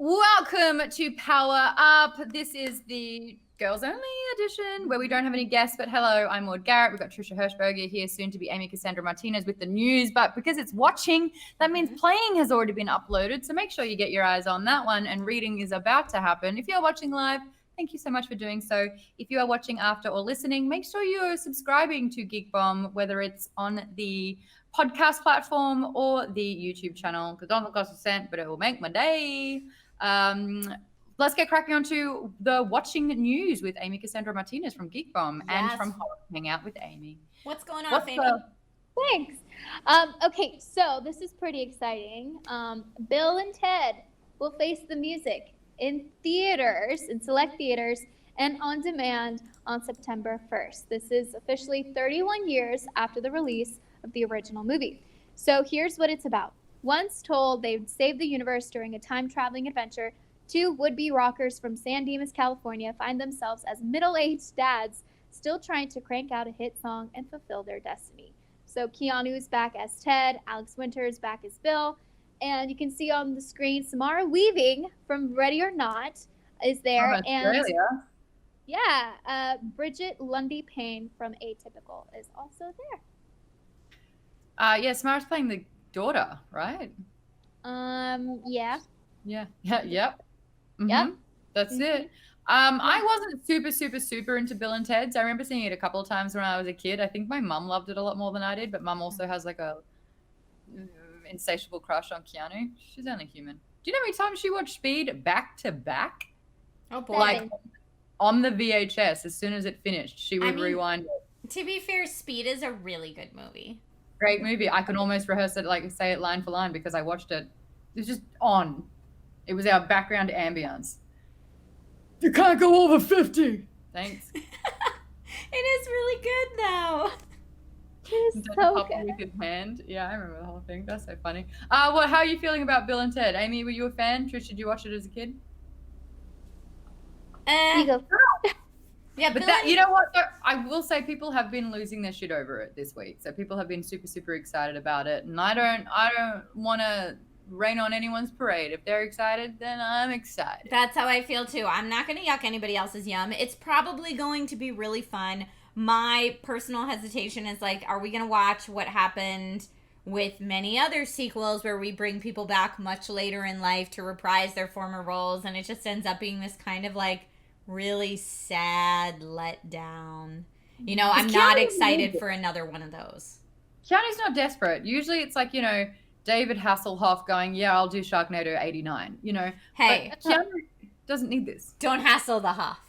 Welcome to Power Up. This is the girls only edition where we don't have any guests, but hello, I'm Maude Garrett. We've got Trisha Hirschberger here, soon to be Amy Cassandra Martinez with the news, but because it's watching, that means playing has already been uploaded, so make sure you get your eyes on that one, and reading is about to happen. If you're watching live, thank you so much for doing so. If you are watching after or listening, make sure you're subscribing to Geek Bomb, whether it's on the podcast platform or the YouTube channel, because it doesn't cost a cent, but it will make my day. Let's get cracking on to the watching news with Amy Cassandra Martinez from Geek Bomb and from Hang Out with Amy. What's going on, Amy? Thanks. Okay, so this is pretty exciting. Bill and Ted will face the music in theaters, in select theaters, and on demand on September 1st. This is officially 31 years after the release of the original movie. So here's what it's about. Once told they'd save the universe during a time-traveling adventure, two would-be rockers from San Dimas, California find themselves as middle-aged dads still trying to crank out a hit song and fulfill their destiny. So Keanu's back as Ted, Alex Winter's back as Bill, and you can see on the screen Samara Weaving from Ready or Not is there. And yeah, Bridget Lundy Payne from Atypical is also there. Yeah, Samara's playing the daughter, right? Yeah. Yep. Mm-hmm. Yep. That's it. I wasn't super into Bill and Ted's. I remember seeing it a couple of times when I was a kid. I think my mum loved it a lot more than I did, but mum also has like a insatiable crush on Keanu. She's only human. Do you know how many times she watched Speed back to back? Oh boy. Like on the VHS, as soon as it finished, she would rewind it. To be fair, Speed is a really good movie. Great movie. I can almost rehearse it, like say it line for line, because I watched it. It was just on. It was our background ambience. You can't go over 50. Thanks. It is really good though. It's so good. With his hand. Yeah, I remember the whole thing. That's so funny. Well, how are you feeling about Bill and Ted? Amy, were you a fan? Trish, did you watch it as a kid? You go. Yeah, but that, you know what? I will say people have been losing their shit over it this week. So people have been super excited about it, and I don't want to rain on anyone's parade. If they're excited, then I'm excited. That's how I feel too. I'm not going to yuck anybody else's yum. It's probably going to be really fun. My personal hesitation is like, are we going to watch what happened with many other sequels where we bring people back much later in life to reprise their former roles, and it just ends up being this kind of like really sad letdown. You know, I'm not excited for another one of those. Keanu's not desperate. Usually it's like, you know, David Hasselhoff going, yeah, I'll do Sharknado 89, you know. Hey. But Keanu doesn't need this. Don't hassle the Hoff.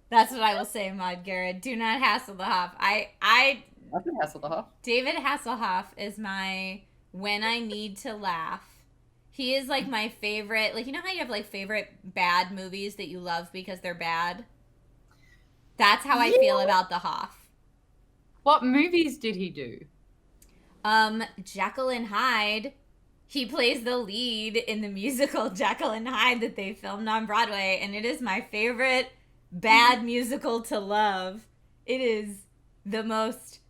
That's what I will say, Maude Garrett. Do not hassle the Hoff. I can hassle the Hoff. David Hasselhoff is my when I need to laugh. He is like my favorite. Like, you know how you have like favorite bad movies that you love because they're bad? That's how I feel about the Hoff. What movies did he do? Jekyll and Hyde. He plays the lead in the musical Jekyll and Hyde that they filmed on Broadway, and it is my favorite bad musical to love. It is the most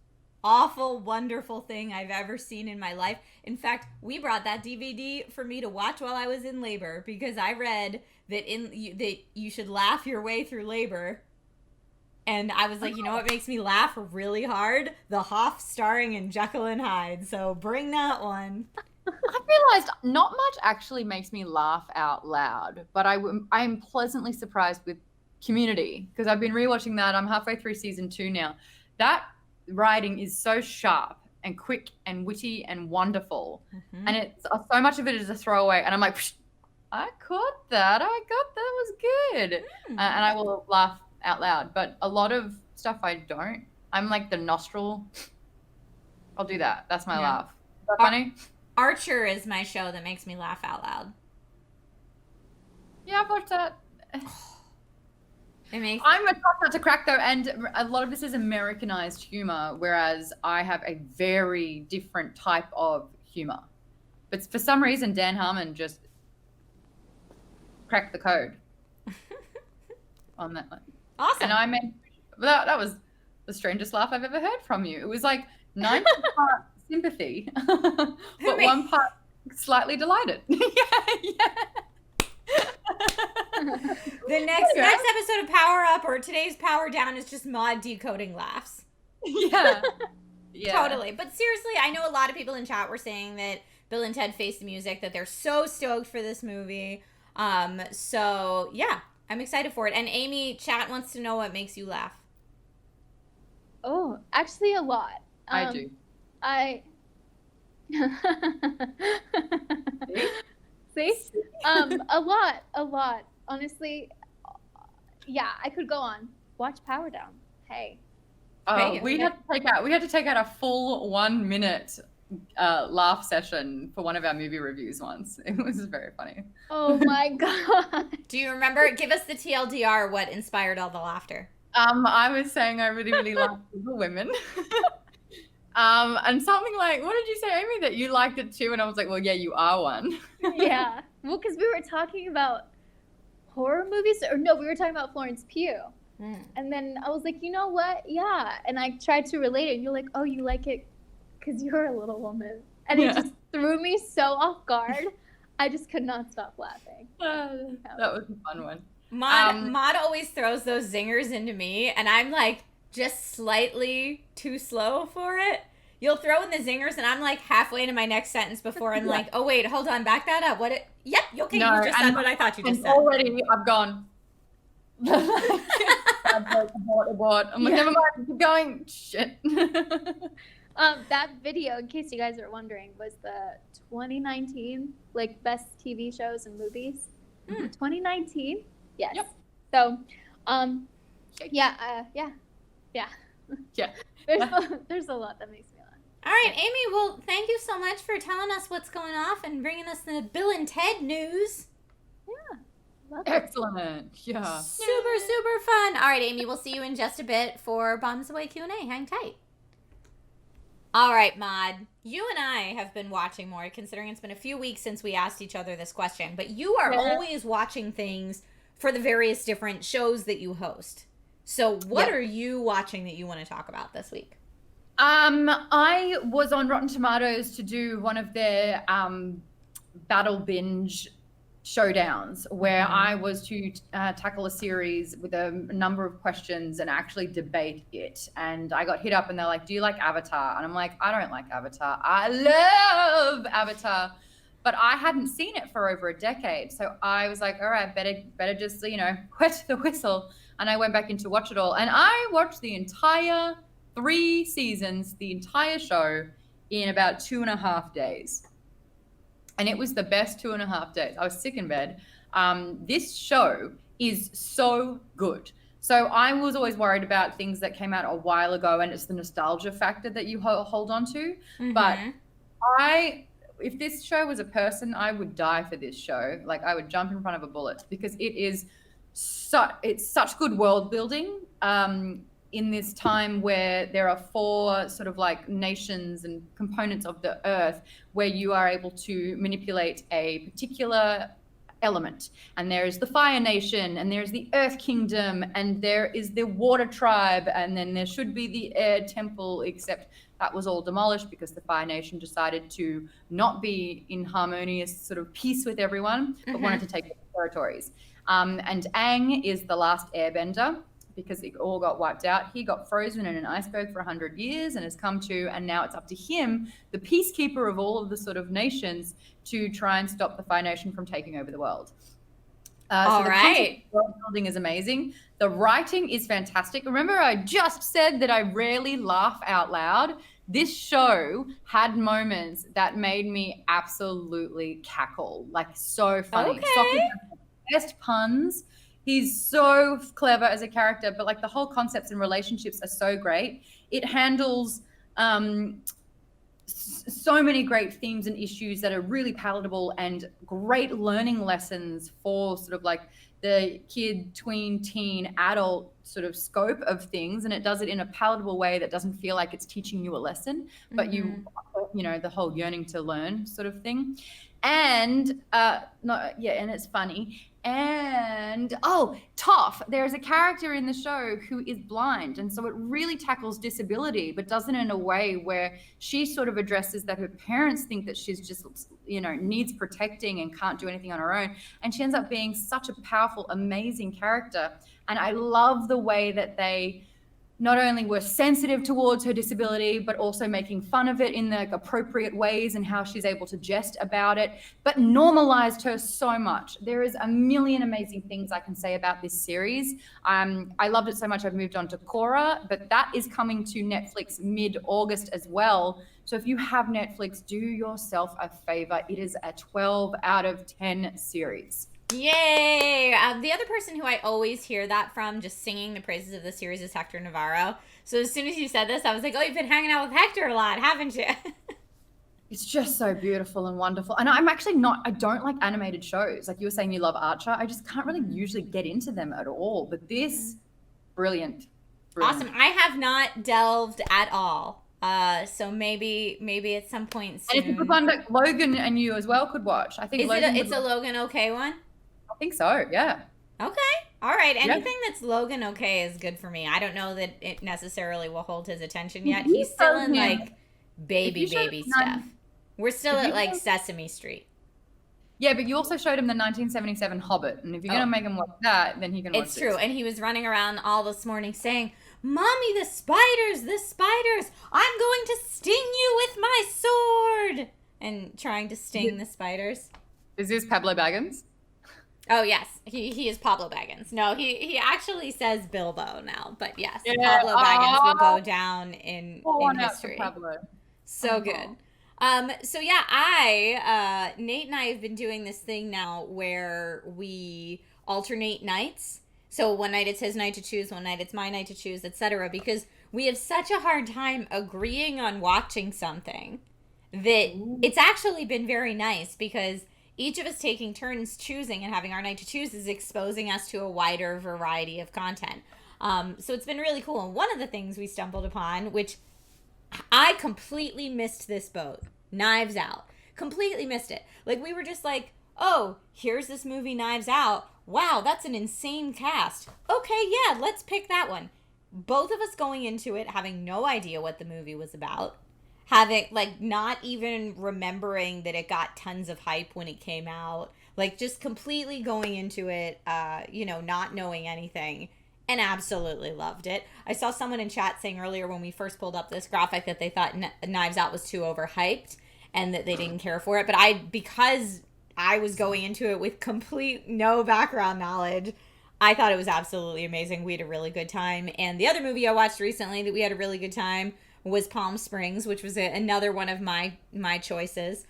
awful, wonderful thing I've ever seen in my life. In fact, we brought that DVD for me to watch while I was in labor because I read that that you should laugh your way through labor. And I was like, you know what makes me laugh really hard? The Hoff starring in Jekyll and Hyde. So bring that one. I realized not much actually makes me laugh out loud, but I'm pleasantly surprised with Community because I've been rewatching that. I'm halfway through season 2 now. That writing is so sharp and quick and witty and wonderful, and it's so much of it is a throwaway. And I'm like, I caught that. I got that was good, and I will laugh out loud. But a lot of stuff I don't. I'm like the nostril. I'll do that. That's my laugh. Is that funny? Archer is my show that makes me laugh out loud. Yeah, I've watched that. I'm a tough nut to crack though, and a lot of this is Americanized humor, whereas I have a very different type of humor. But for some reason, Dan Harmon just cracked the code on that one. Awesome. And I mean, that was the strangest laugh I've ever heard from you. It was like 90% sympathy, but one part slightly delighted. Yeah. The next episode of Power Up or today's Power Down is just Maude decoding laughs. Yeah. Totally. But seriously, I know a lot of people in chat were saying that Bill and Ted Face the Music, that they're so stoked for this movie. So yeah, I'm excited for it. And Amy, chat wants to know what makes you laugh. Oh, actually a lot. I do. See? A lot. Honestly, yeah, I could go on. Watch Power Down. Hey. Oh, we had to take out a full 1 minute laugh session for one of our movie reviews once. It was very funny. Oh my God. Do you remember? Give us the TLDR, what inspired all the laughter. I was saying I really, really like Little Women. And something like, what did you say, Amy, that you liked it too? And I was like, well, yeah, you are one. Yeah. Well, because we were talking about horror movies, or no, we were talking about Florence Pugh. And then I was like, you know what? Yeah. And I tried to relate it. And you're like, oh, you like it because you're a little woman. And it just threw me so off guard. I just could not stop laughing. That was a fun one. Maude always throws those zingers into me, and I'm like just slightly too slow for it. You'll throw in the zingers, and I'm like halfway into my next sentence before I'm like, oh wait, hold on, back that up. Yep, okay, no, you just said what I thought you just said. Already, I've gone. Abort. I'm like, never mind, keep going. Shit. That video, in case you guys are wondering, was the 2019 like best TV shows and movies. 2019, yes. Yep. So, yeah. There's a lot that makes me laugh. All right, Amy. Well, thank you so much for telling us what's going off and bringing us the Bill and Ted news. Yeah. Excellent. Yeah. Super fun. All right, Amy, we'll see you in just a bit for Bombs Away Q&A. Hang tight. All right, Maude, you and I have been watching more, considering it's been a few weeks since we asked each other this question, but you are always watching things for the various different shows that you host. So what are you watching that you want to talk about this week? I was on Rotten Tomatoes to do one of their battle binge showdowns where I was to tackle a series with a number of questions and actually debate it. And I got hit up and they're like, do you like Avatar? And I'm like, I don't like Avatar. I love Avatar. But I hadn't seen it for over a decade. So I was like, all right, better just, wet the whistle. And I went back in to watch it all. And I watched the entire 3 seasons, the entire show in about 2.5 days. And it was the best 2.5 days. I was sick in bed. This show is so good. So I was always worried about things that came out a while ago, and it's the nostalgia factor that you hold on to. Mm-hmm. But if this show was a person, I would die for this show. Like, I would jump in front of a bullet because it's such good world building. In this time where there are 4 sort of like nations and components of the earth where you are able to manipulate a particular element. And there is the Fire Nation, and there's the Earth Kingdom, and there is the Water Tribe, and then there should be the Air Temple, except that was all demolished because the Fire Nation decided to not be in harmonious sort of peace with everyone, but wanted to take territories. And Aang is the last airbender, because it all got wiped out. He got frozen in an iceberg for 100 years and has come to, and now it's up to him, the peacekeeper of all of the sort of nations, to try and stop the Fire Nation from taking over the world. All right. The world building is amazing. The writing is fantastic. Remember, I just said that I rarely laugh out loud. This show had moments that made me absolutely cackle, like so funny. Okay. Sokka has the best puns. He's so clever as a character, but like the whole concepts and relationships are so great. It handles so many great themes and issues that are really palatable and great learning lessons for sort of like the kid, tween, teen, adult sort of scope of things. And it does it in a palatable way that doesn't feel like it's teaching you a lesson, but you know, the whole yearning to learn sort of thing. And and it's funny. And Toph, there is a character in the show who is blind, and so it really tackles disability, but does it in a way where she sort of addresses that her parents think that she's just, needs protecting and can't do anything on her own, and she ends up being such a powerful, amazing character. And I love the way that they not only were sensitive towards her disability, but also making fun of it in the appropriate ways and how she's able to jest about it, but normalized her so much. There is a million amazing things I can say about this series. I loved it so much I've moved on to Korra, but that is coming to Netflix mid-August as well. So if you have Netflix, do yourself a favor. It is a 12 out of 10 series. Yay! The other person who I always hear that from, just singing the praises of the series, is Hector Navarro. So as soon as you said this, I was like, oh, you've been hanging out with Hector a lot, haven't you? It's just so beautiful and wonderful. And I'm actually I don't like animated shows. Like you were saying, you love Archer. I just can't really usually get into them at all. But this, brilliant. Awesome. I have not delved at all. So maybe at some point soon. And it's a good one that Logan and you as well could watch. I think it's a Logan okay one? I think so, yeah. Okay. All right. Anything that's Logan okay is good for me. I don't know that it necessarily will hold his attention yet. He's still in like baby stuff. We're still at like Sesame Street. Yeah, but you also showed him the 1977 Hobbit, and if you're going to make him watch that, then he can watch It's true, and he was running around all this morning saying, Mommy, the spiders, I'm going to sting you with my sword, and trying to sting the spiders. Is this Pablo Baggins? Oh, yes. He is Pablo Baggins. No, he actually says Bilbo now, but yes, yeah. Pablo Baggins will go down in history. Pablo. So good. So yeah, Nate and I have been doing this thing now where we alternate nights. So one night it's his night to choose, one night it's my night to choose, etc. Because we have such a hard time agreeing on watching something that it's actually been very nice because each of us taking turns choosing and having our night to choose is exposing us to a wider variety of content. So it's been really cool. And one of the things we stumbled upon, which I completely missed this boat, Knives Out. Completely missed it. Like, we were just like, oh, here's this movie Knives Out. Wow, that's an insane cast. Okay, yeah, let's pick that one. Both of us going into it having no idea what the movie was about. Having, like, not even remembering that it got tons of hype when it came out. Like, just completely going into it, not knowing anything. And absolutely loved it. I saw someone in chat saying earlier when we first pulled up this graphic that they thought Knives Out was too overhyped and that they didn't care for it. But because I was going into it with complete no background knowledge, I thought it was absolutely amazing. We had a really good time. And the other movie I watched recently that we had a really good time was Palm Springs, which was another one of my choices.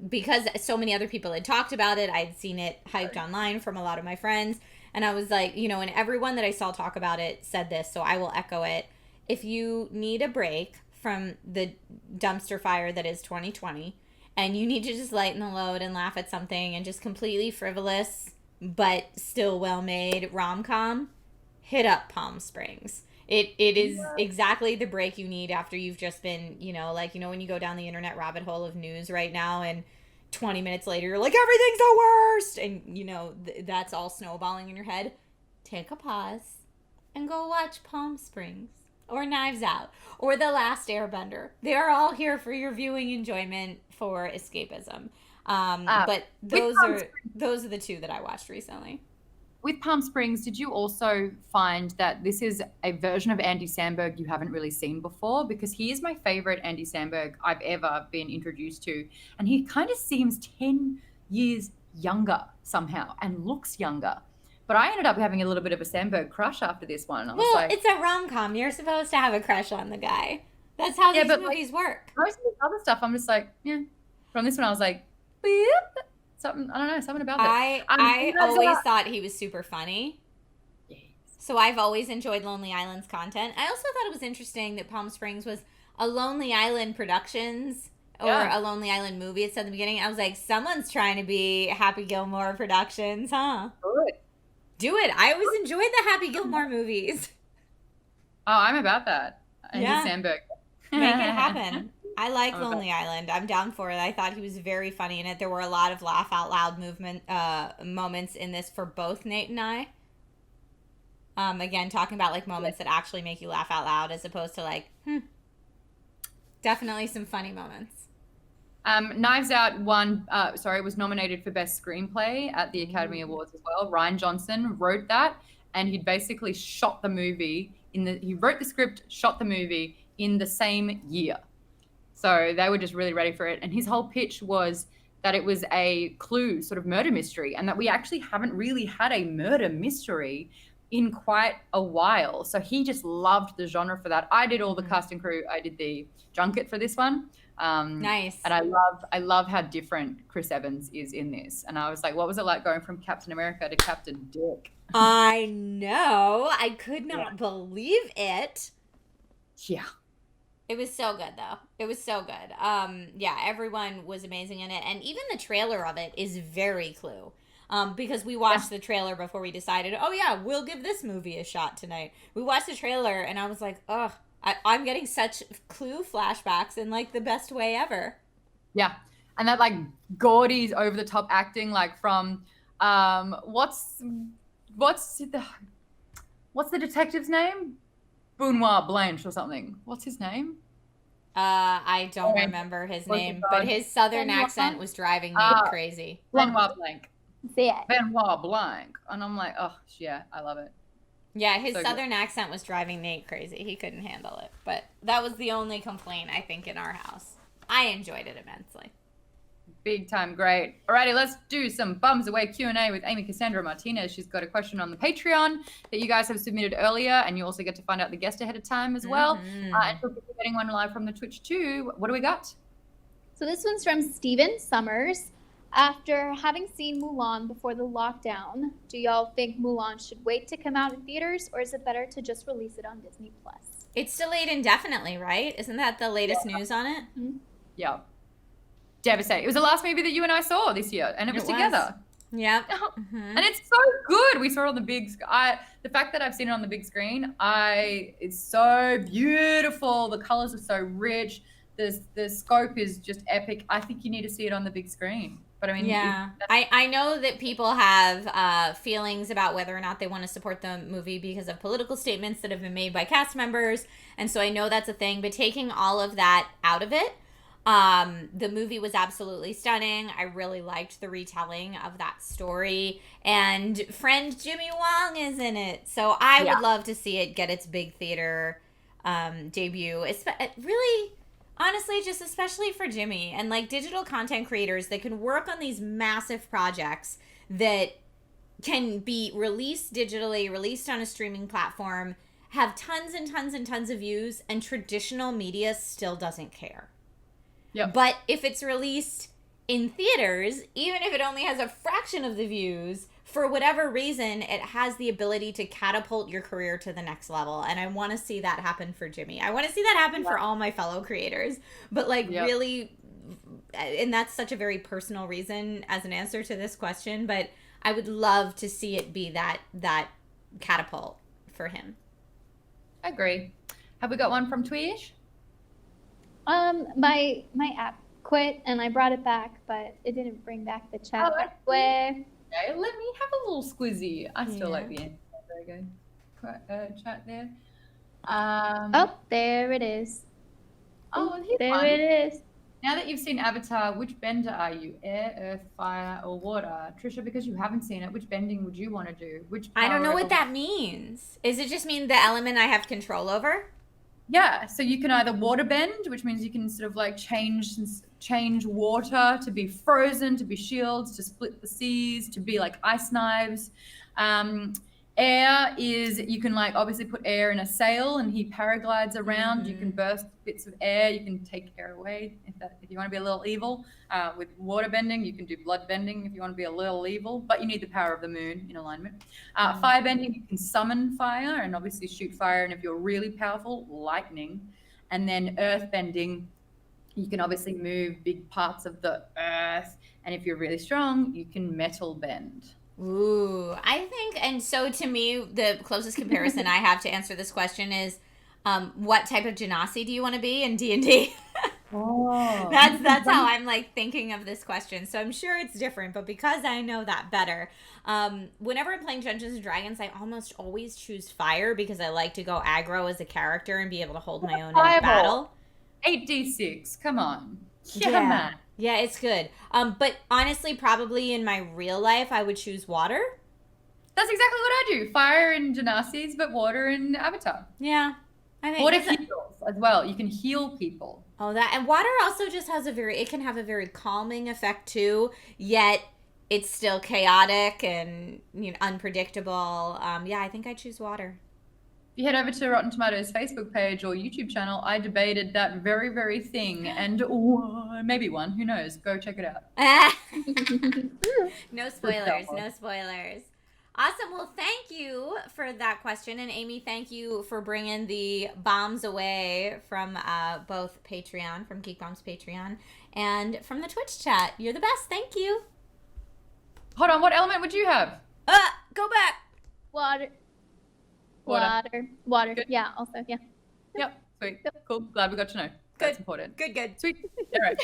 Because so many other people had talked about it. I'd seen it hyped online from a lot of my friends. And I was like, and everyone that I saw talk about it said this, so I will echo it. If you need a break from the dumpster fire that is 2020, and you need to just lighten the load and laugh at something and just completely frivolous, but still well-made rom-com, hit up Palm Springs. It is exactly the break you need after you've just been, when you go down the internet rabbit hole of news right now and 20 minutes later, you're like, everything's the worst. And, that's all snowballing in your head. Take a pause and go watch Palm Springs or Knives Out or The Last Airbender. They're all here for your viewing enjoyment for escapism. But those are the two that I watched recently. With Palm Springs, did you also find that this is a version of Andy Samberg you haven't really seen before? Because he is my favorite Andy Samberg I've ever been introduced to. And he kind of seems 10 years younger somehow and looks younger. But I ended up having a little bit of a Samberg crush after this one. It's a rom-com. You're supposed to have a crush on the guy. That's how these movies work. Most of the other stuff, I'm just like, yeah. From this one, I was like, beep. Something about that. I always thought he was super funny. Yes. So I've always enjoyed Lonely Island's content. I also thought it was interesting that Palm Springs was a Lonely Island Productions or a Lonely Island movie. It said at the beginning. I was like, someone's trying to be Happy Gilmore Productions, huh? Good. Do it. I always enjoyed the Happy Gilmore movies. Oh, I'm about that. Andy Samberg. Make it happen. I like Lonely Island. I'm down for it. I thought he was very funny in it. There were a lot of laugh out loud moments in this for both Nate and I. Again, talking about like moments that actually make you laugh out loud as opposed to like, definitely some funny moments. Knives Out was nominated for Best Screenplay at the Academy Awards as well. Rian Johnson wrote that, and he'd basically shot the movie he wrote the script, shot the movie in the same year. So they were just really ready for it. And his whole pitch was that it was a clue sort of murder mystery, and that we actually haven't really had a murder mystery in quite a while. So he just loved the genre for that. I did all the cast and crew. I did the junket for this one. Nice. And I love how different Chris Evans is in this. And I was like, what was it like going from Captain America to Captain Dick? I know. I could not believe it. Yeah. It was so good, though. It was so good. Yeah, everyone was amazing in it. And even the trailer of it is very Clue. Because we watched the trailer before we decided, oh, yeah, we'll give this movie a shot tonight. We watched the trailer, and I was like, ugh, I'm getting such Clue flashbacks in, like, the best way ever. Yeah. And that, like, gaudy, over-the-top acting, like, from, what's the detective's name? Benoit Blanche or something. What's his name? I don't remember his name, but his southern accent was driving me crazy. Benoit Blanc. Say it. Benoit Blanc. And I'm like, oh, yeah, I love it. Yeah, his southern accent was driving Nate crazy. He couldn't handle it. But that was the only complaint, I think, in our house. I enjoyed it immensely. Big time great. Alrighty, let's do some Bums Away Q&A with Amy Cassandra Martinez. She's got a question on the Patreon that you guys have submitted earlier, and you also get to find out the guest ahead of time as well. And she'll be getting one live from the Twitch too. What do we got? So this one's from Steven Summers. After having seen Mulan before the lockdown, do y'all think Mulan should wait to come out in theaters, or is it better to just release it on Disney+? It's delayed indefinitely, right? Isn't that the latest news on it? Mm-hmm. Yeah. Devastating. It was the last movie that you and I saw this year, and it was together. Yep. And it's so good. We saw it on the big screen. The fact that I've seen it on the big screen, it's so beautiful. The colors are so rich. The scope is just epic. I think you need to see it on the big screen. But I mean, yeah, I know that people have feelings about whether or not they want to support the movie because of political statements that have been made by cast members. And so I know that's a thing. But taking all of that out of it, the movie was absolutely stunning. I really liked the retelling of that story. And friend Jimmy Wong is in it. So I would love to see it get its big theater debut. It's really... Honestly, just especially for Jimmy and like digital content creators that can work on these massive projects that can be released digitally, released on a streaming platform, have tons and tons and tons of views, and traditional media still doesn't care. Yep. But if it's released in theaters, even if it only has a fraction of the views, for whatever reason, it has the ability to catapult your career to the next level. And I want to see that happen for Jimmy. I want to see that happen for all my fellow creators. But really, and that's such a very personal reason as an answer to this question, but I would love to see it be that catapult for him. I agree. Have we got one from Twitch? My app quit and I brought it back, but it didn't bring back the chat. Okay, let me have a little squizzy. I still like the end. Very good. Chat there. Oh, there it is. Oh, here's there one. it is. Now that you've seen Avatar, which bender are you? Air, earth, fire, or water? Trisha, because you haven't seen it, which bending would you want to do? I don't know what that means. Does it just mean the element I have control over? Yeah, so you can either water bend, which means you can sort of like change water to be frozen, to be shields, to split the seas, to be like ice knives. Air is, you can like obviously put air in a sail and he paraglides around. Mm-hmm. You can burst bits of air. You can take air away if you want to be a little evil. With water bending, you can do blood bending if you want to be a little evil, but you need the power of the moon in alignment. Fire bending, you can summon fire and obviously shoot fire. And if you're really powerful, lightning. And then earth bending, you can obviously move big parts of the earth. And if you're really strong, you can metal bend. Ooh, I think, and so to me, the closest comparison I have to answer this question is, what type of genasi do you want to be in D&D? Oh. That's how I'm like thinking of this question. So I'm sure it's different, but because I know that better, whenever I'm playing Dungeons and Dragons, I almost always choose fire because I like to go aggro as a character and be able to hold my own in battle. 8d6. Come on. Yeah. Yeah, it's good. But honestly, probably in my real life, I would choose water. That's exactly what I do. Fire in Genasi's, but water in Avatar. Yeah. I think Water heals as well. You can heal people. Oh, that, and water also just has it can have a very calming effect too, yet it's still chaotic and unpredictable. Yeah, I think I choose water. If you head over to Rotten Tomatoes Facebook page or YouTube channel, I debated that very, very thing, and maybe one, who knows? Go check it out. No spoilers, no spoilers. Awesome. Well, thank you for that question. And Amy, thank you for bringing the bombs away from both Patreon, from Geek Bombs Patreon, and from the Twitch chat. You're the best. Thank you. Hold on. What element would you have? Go back. Water. Good. Yeah, also, yeah. Yep. Sweet. Cool. Glad we got to know. That's important. Good. Sweet. All right.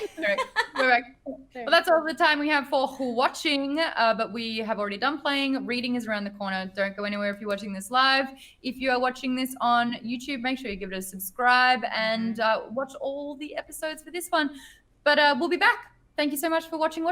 We're back. Well, that's all the time we have for watching, but we have already done playing. Reading is around the corner. Don't go anywhere if you're watching this live. If you are watching this on YouTube, make sure you give it a subscribe and watch all the episodes for this one. But we'll be back. Thank you so much for watching.